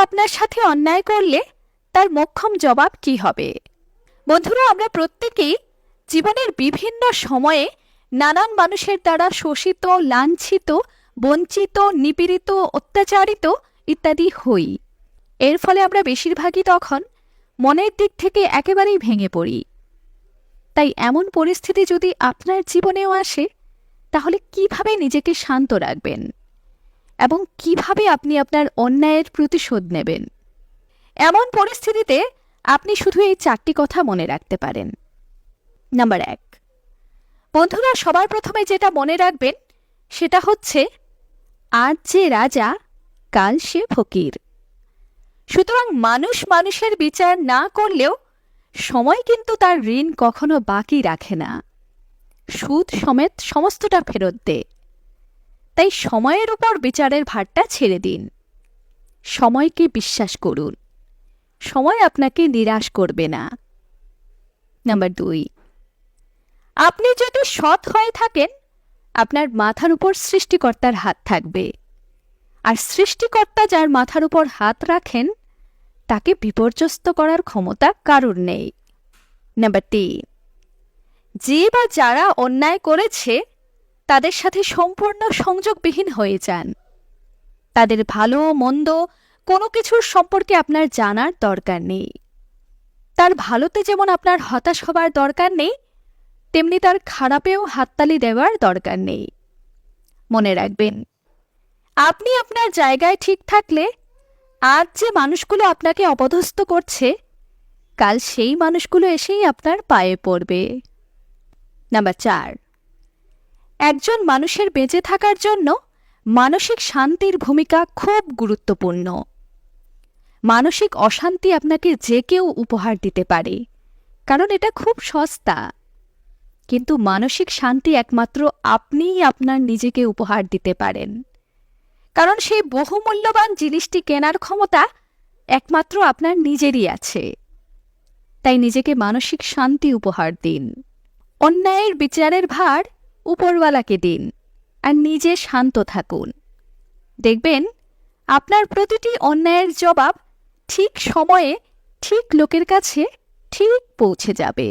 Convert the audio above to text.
আপনার সাথে অন্যায় করলে তার মোক্ষম জবাব কি হবে? বন্ধুরা, আমরা প্রত্যেকেই জীবনের বিভিন্ন সময়ে নানান মানুষের দ্বারা শোষিত, লাঞ্ছিত, বঞ্চিত, নিপীড়িত, অত্যাচারিত ইত্যাদি হই। এর ফলে আমরা বেশিরভাগই তখন মনের দিক থেকে একেবারেই ভেঙে পড়ি। তাই এমন পরিস্থিতি যদি আপনার জীবনেও আসে, তাহলে কিভাবে নিজেকে শান্ত রাখবেন এবং কিভাবে আপনি আপনার অন্যায়ের প্রতিশোধ নেবেন? এমন পরিস্থিতিতে আপনি শুধু এই 4টি কথা মনে রাখতে পারেন। নাম্বার 1, বন্ধুরা, সবার প্রথমে যেটা মনে রাখবেন সেটা হচ্ছে, আজ যে রাজা কাল সে ফকির। সুতরাং মানুষ মানুষের বিচার না করলেও সময় কিন্তু তার ঋণ কখনো বাকি রাখে না, সুদ সমেত সমস্তটা ফেরত দেয়। তাই সময়ের উপর বিচারের ভারটা ছেড়ে দিন। সময়কে বিশ্বাস করুন, সময় আপনাকে নিরাশ করবে না। নাম্বার 2, আপনি যদি সৎ হয়ে থাকেন, আপনার মাথার উপর সৃষ্টিকর্তার হাত থাকবে, আর সৃষ্টিকর্তা যার মাথার উপর হাত রাখেন তাকে বিপর্যস্ত করার ক্ষমতা কারোর নেই। নাম্বার 3, যে বা যারা অন্যায় করেছে তাদের সাথে সম্পূর্ণ সংযোগবিহীন হয়ে যান। তাদের ভালো মন্দ কোনো কিছুর সম্পর্কে আপনার জানার দরকার নেই। তার ভালোতে যেমন আপনার হতাশ হবার দরকার নেই, তেমনি তার খারাপেও হাততালি দেওয়ার দরকার নেই। মনে রাখবেন, আপনি আপনার জায়গায় ঠিক থাকলে আজ যে মানুষগুলো আপনাকে অপদস্থ করছে, কাল সেই মানুষগুলো এসেই আপনার পায়ে পড়বে। নাম্বার 4, একজন মানুষের বেঁচে থাকার জন্য মানসিক শান্তির ভূমিকা খুব গুরুত্বপূর্ণ। মানসিক অশান্তি আপনাকে যে কেউ উপহার দিতে পারে, কারণ এটা খুব সস্তা। কিন্তু মানসিক শান্তি একমাত্র আপনিই আপনার নিজেকে উপহার দিতে পারেন, কারণ সেই বহুমূল্যবান জিনিসটি কেনার ক্ষমতা একমাত্র আপনার নিজেরই আছে। তাই নিজেকে মানসিক শান্তি উপহার দিন। অন্যায়ের বিচারের ভার উপরওয়ালাকে দিন, আর নিজে শান্ত থাকুন। দেখবেন আপনার প্রতিটি অন্যায়ের জবাব ঠিক সময়ে ঠিক লোকের কাছে ঠিক পৌঁছে যাবে।